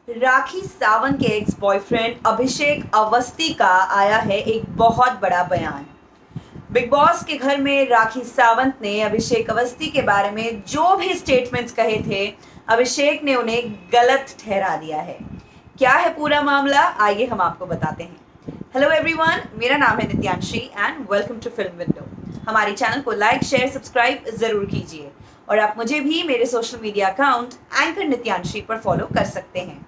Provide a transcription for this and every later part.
राखी सावंत के ex boyfriend अभिषेक अवस्थी का आया है एक बहुत बड़ा बयान। बिग बॉस के घर में राखी सावंत ने अभिषेक अवस्थी के बारे में जो भी स्टेटमेंट्स कहे थे, अभिषेक ने उन्हें गलत ठहरा दिया है। क्या है पूरा मामला, आइए हम आपको बताते हैं। हेलो एवरीवन, मेरा नाम है Nityanshi and welcome to film window. हमारे चैनल को लाइक, शेयर, सब्सक्राइब जरूर कीजिए और आप मुझे भी मेरे social media account anchor Nityanshi पर फॉलो कर सकते हैं।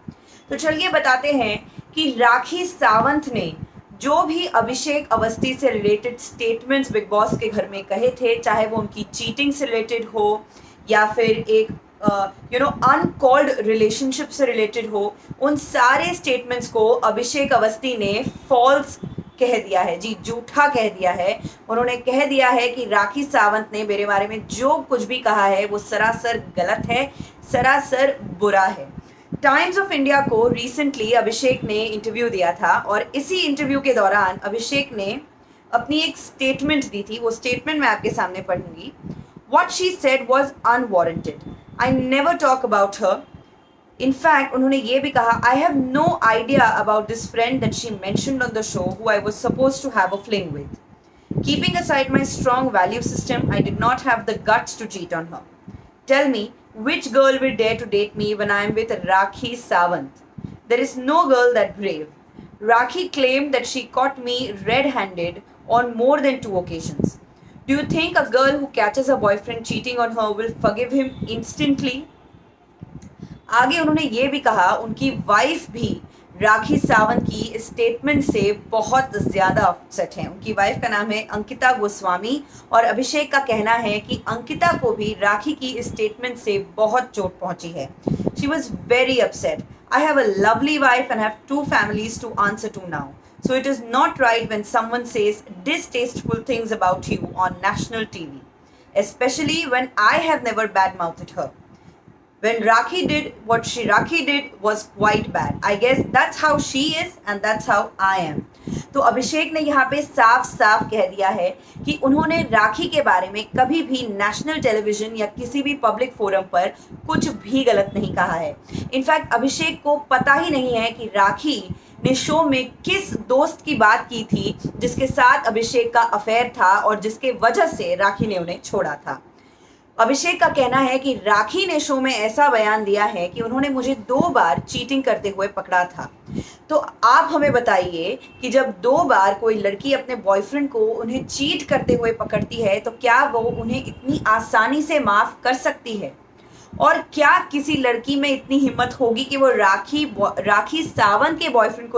तो चलिए बताते हैं कि राखी सावंत ने जो भी अभिषेक अवस्थी से रिलेटेड स्टेटमेंट्स बिग बॉस के घर में कहे थे, चाहे वो उनकी चीटिंग से रिलेटेड हो या फिर एक अनकॉल्ड रिलेशनशिप से रिलेटेड हो, उन सारे स्टेटमेंट्स को अभिषेक अवस्थी ने फॉल्स कह दिया है। जी, झूठा कह दिया है। उन्होंने कह दिया है कि राखी सावंत ने मेरे बारे में जो कुछ भी कहा है वो सरासर गलत है, सरासर बुरा है। टाइम्स ऑफ इंडिया को रिसेंटली अभिषेक ने इंटरव्यू दिया था और इसी इंटरव्यू के दौरान अभिषेक ने अपनी एक स्टेटमेंट दी थी। वो स्टेटमेंट मैं आपके सामने पढ़ूंगी। What she said was unwarranted. I never talk about her. In fact, उन्होंने ये भी कहा, I have no idea about this friend that she mentioned on the show who I was supposed to have a fling with. Keeping aside my strong value system, I did not have the guts to cheat on her. Tell me, which girl will dare to date me when I am with Rakhi Sawant? There is no girl that brave. Rakhi claimed that she caught me red-handed on more than 2 occasions. Do you think a girl who catches a boyfriend cheating on her will forgive him instantly? आगे उन्होंने ये भी कहा, उनकी wife भी राखी सावंत की statement से बहुत ज़्यादा अपसेट हैं। उनकी वाइफ का नाम है अंकिता गोस्वामी और अभिषेक का कहना है कि अंकिता को भी राखी की स्टेटमेंट से बहुत चोट पहुंची है। She was very upset. I have a lovely wife and have 2 families to answer to now. So it is not right when someone says distasteful things about you on national TV, especially when I have never badmouthed her. When Rakhi did what Rakhi did was quite bad. I guess that's how she is and that's how I am. तो अभिषेक ने यहाँ पे साफ साफ कह दिया है कि उन्होंने राखी के बारे में कभी भी नेशनल टेलीविजन या किसी भी पब्लिक फोरम पर कुछ भी गलत नहीं कहा है। इनफैक्ट अभिषेक को पता ही नहीं है कि राखी ने शो में किस दोस्त की बात की थी जिसके साथ अभिषेक का अफेयर था और जिसके वजह से राखी ने उन्हें छोड़ा था। अभिषेक का कहना है कि राखी ने शो में ऐसा बयान दिया है कि उन्होंने मुझे 2 बार चीटिंग करते हुए पकड़ा था। तो आप हमें बताइए कि जब 2 बार कोई लड़की अपने बॉयफ्रेंड को उन्हें चीट करते हुए पकड़ती है तो क्या वो उन्हें इतनी आसानी से माफ़ कर सकती है? और क्या किसी लड़की में इतनी हिम्मत होगी कि वो राखी सावंत के बॉयफ्रेंड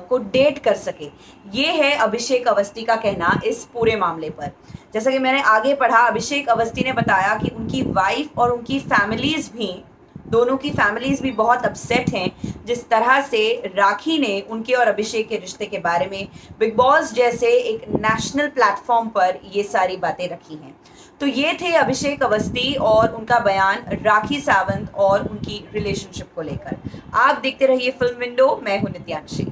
को डेट कर सके? ये है अभिषेक अवस्थी का कहना इस पूरे मामले पर। जैसा कि मैंने आगे पढ़ा, अभिषेक अवस्थी ने बताया कि उनकी वाइफ और उनकी फैमिलीज़ भी, दोनों की फैमिलीज़ भी बहुत अपसेट हैं जिस तरह से राखी ने उनके और अभिषेक के रिश्ते के बारे में बिग बॉस जैसे एक नेशनल प्लेटफॉर्म पर ये सारी बातें रखी हैं। तो ये थे अभिषेक अवस्थी और उनका बयान राखी सावंत और उनकी रिलेशनशिप को लेकर। आप देखते रहिए फिल्म विंडो। मैं हूँ नित्यांशी।